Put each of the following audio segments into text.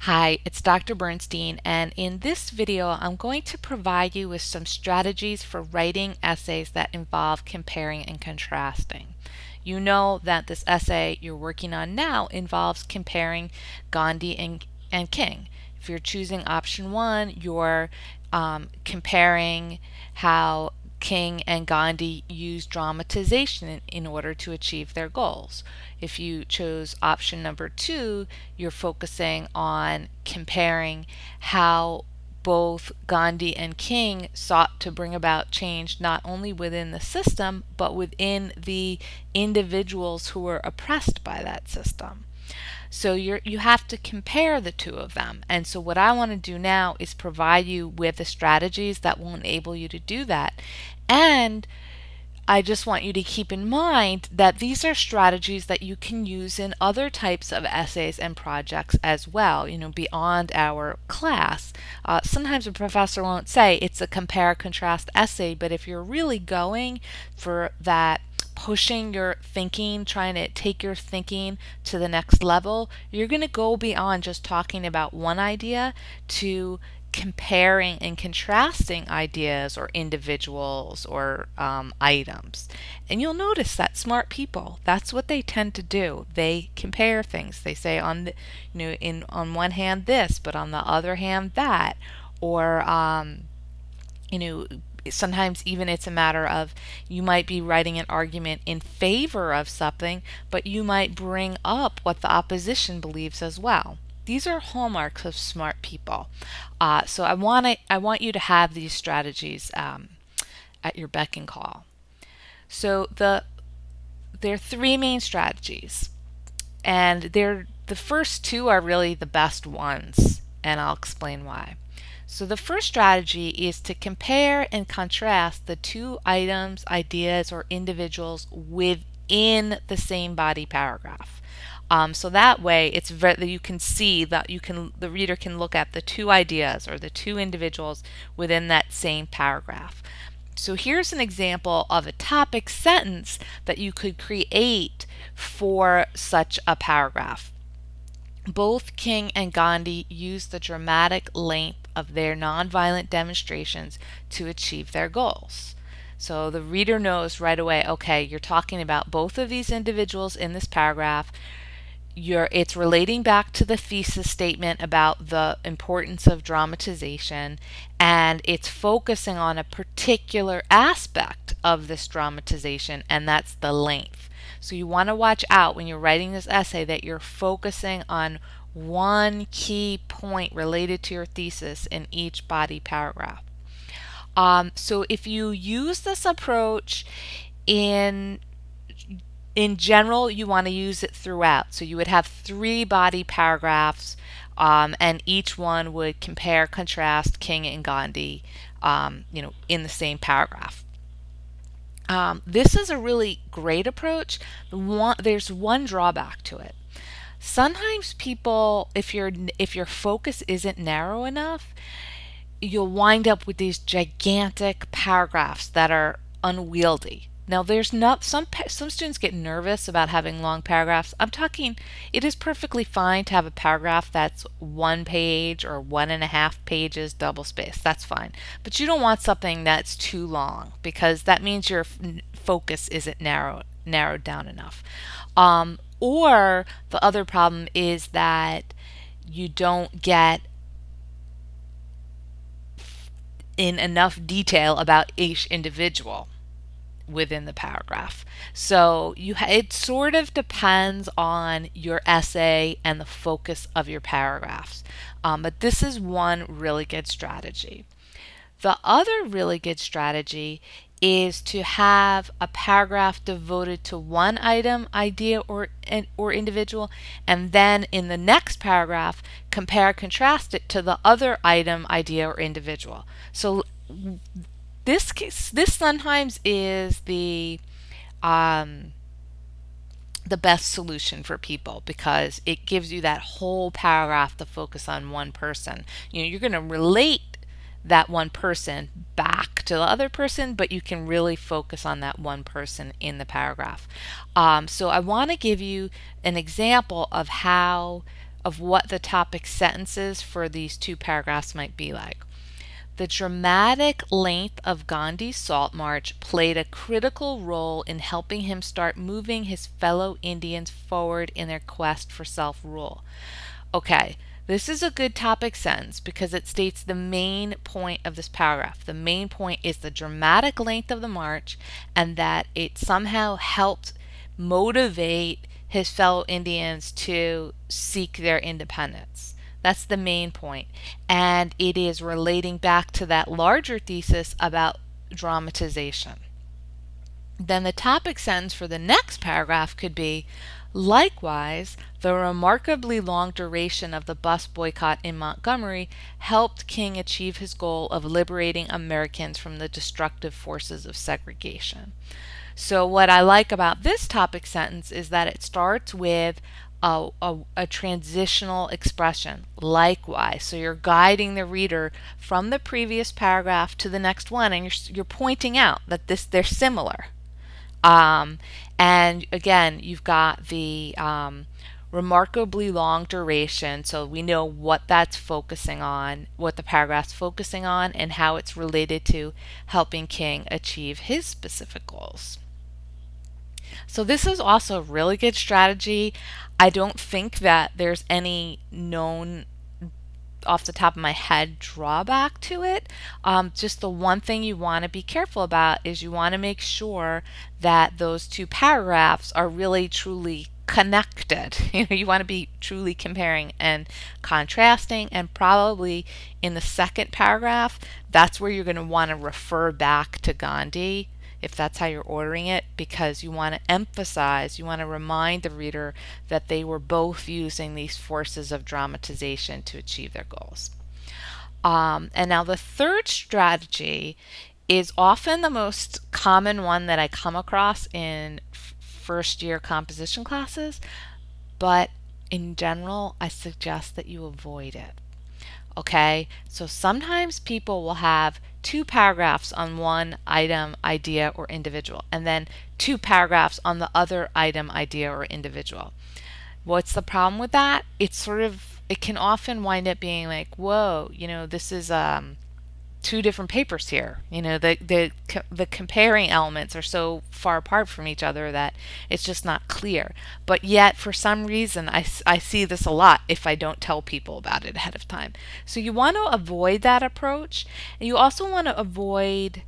Hi, it's Dr. Bernstein, and in this video, I'm going to provide you with some strategies for writing essays that involve comparing and contrasting. You know that this essay you're working on now involves comparing Gandhi and King. If you're choosing option one, you're comparing how King and Gandhi used dramatization in order to achieve their goals. If you chose option number two, you're focusing on comparing how both Gandhi and King sought to bring about change not only within the system, but within the individuals who were oppressed by that system. So you have to compare the two of them. And so what I want to do now is provide you with the strategies that will enable you to do that. And I just want you to keep in mind that these are strategies that you can use in other types of essays and projects as well, beyond our class. Sometimes a professor won't say it's a compare contrast essay, but if you're really going for that pushing your thinking, trying to take your thinking to the next level, you're going to go beyond just talking about one idea to comparing and contrasting ideas or individuals or items. And you'll notice that smart people, that's what they tend to do. They compare things. They say on one hand this, but on the other hand that, or you know, sometimes even it's a matter of you might be writing an argument in favor of something, but you might bring up what the opposition believes as well. These are hallmarks of smart people. So I want you to have these strategies at your beck and call. So there are three main strategies, and the first two are really the best ones, and I'll explain why. So the first strategy is to compare and contrast the two items, ideas, or individuals within the same body paragraph. So that way, you can see that the reader can look at the two ideas or the two individuals within that same paragraph. So here's an example of a topic sentence that you could create for such a paragraph. Both King and Gandhi used the dramatic length of their nonviolent demonstrations to achieve their goals. So the reader knows right away, okay, you're talking about both of these individuals in this paragraph. It's relating back to the thesis statement about the importance of dramatization, and it's focusing on a particular aspect of this dramatization, and that's the length. So you want to watch out when you're writing this essay that you're focusing on one key point related to your thesis in each body paragraph. So if you use this approach in general, you want to use it throughout. So you would have three body paragraphs, and each one would compare, contrast King and Gandhi, in the same paragraph. This is a really great approach. There's one drawback to it. Sometimes people, if your focus isn't narrow enough, you'll wind up with these gigantic paragraphs that are unwieldy. Now, there's not some students get nervous about having long paragraphs. I'm talking, it is perfectly fine to have a paragraph that's 1 page or 1.5 pages double spaced. That's fine. But you don't want something that's too long, because that means your focus isn't narrowed down enough. Or the other problem is that you don't get in enough detail about each individual within the paragraph. So it sort of depends on your essay and the focus of your paragraphs. But this is one really good strategy. The other really good strategy is to have a paragraph devoted to one item, idea, or individual, and then in the next paragraph compare contrast it to the other item, idea, or individual. So this sometimes is the best solution for people, because it gives you that whole paragraph to focus on one person. You're going to relate that one person back to the other person, but you can really focus on that one person in the paragraph. So I want to give you an example of how of what the topic sentences for these two paragraphs might be like. The dramatic length of Gandhi's Salt March played a critical role in helping him start moving his fellow Indians forward in their quest for self-rule. Okay, this is a good topic sentence because it states the main point of this paragraph. The main point is the dramatic length of the march and that it somehow helped motivate his fellow Indians to seek their independence. That's the main point. And it is relating back to that larger thesis about dramatization. Then the topic sentence for the next paragraph could be, likewise, the remarkably long duration of the bus boycott in Montgomery helped King achieve his goal of liberating Americans from the destructive forces of segregation. So what I like about this topic sentence is that it starts with a transitional expression, likewise. So you're guiding the reader from the previous paragraph to the next one, and you're pointing out that they're similar. And again, you've got the remarkably long duration, so we know what that's focusing on, what the paragraph's focusing on, and how it's related to helping King achieve his specific goals. So this is also a really good strategy. I don't think that there's any known off the top of my head drawback to it. Just the one thing you want to be careful about is you want to make sure that those two paragraphs are really truly connected. You want to be truly comparing and contrasting, and probably in the second paragraph, that's where you're going to want to refer back to Gandhi if that's how you're ordering it, because you want to emphasize, you want to remind the reader that they were both using these forces of dramatization to achieve their goals. And now the third strategy is often the most common one that I come across in first year composition classes, but in general, I suggest that you avoid it. Okay, so sometimes people will have two paragraphs on one item, idea, or individual, and then two paragraphs on the other item, idea, or individual. What's the problem with that? It can often wind up being like, whoa, this is two different papers here. The comparing elements are so far apart from each other that it's just not clear. But yet, for some reason, I see this a lot if I don't tell people about it ahead of time. So you want to avoid that approach. And you also want to avoid,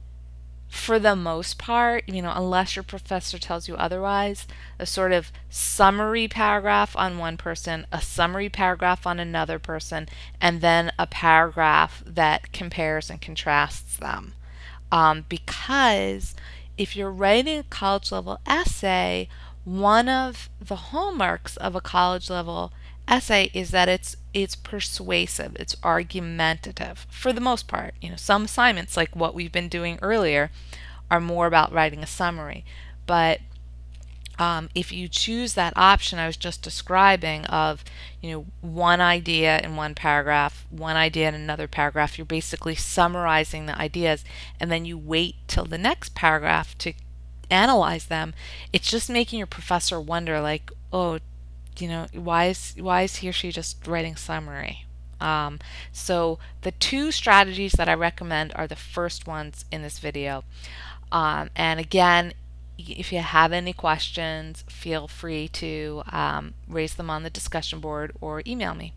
for the most part, unless your professor tells you otherwise, a sort of summary paragraph on one person, a summary paragraph on another person, and then a paragraph that compares and contrasts them. Because if you're writing a college level essay, one of the hallmarks of a college level essay is that it's persuasive, it's argumentative for the most part. Some assignments, like what we've been doing earlier, are more about writing a summary. But if you choose that option I was just describing of one idea in one paragraph, one idea in another paragraph, you're basically summarizing the ideas, and then you wait till the next paragraph to analyze them. It's just making your professor wonder, like, oh, why is he or she just writing summary? So the two strategies that I recommend are the first ones in this video. And again, if you have any questions, feel free to raise them on the discussion board or email me.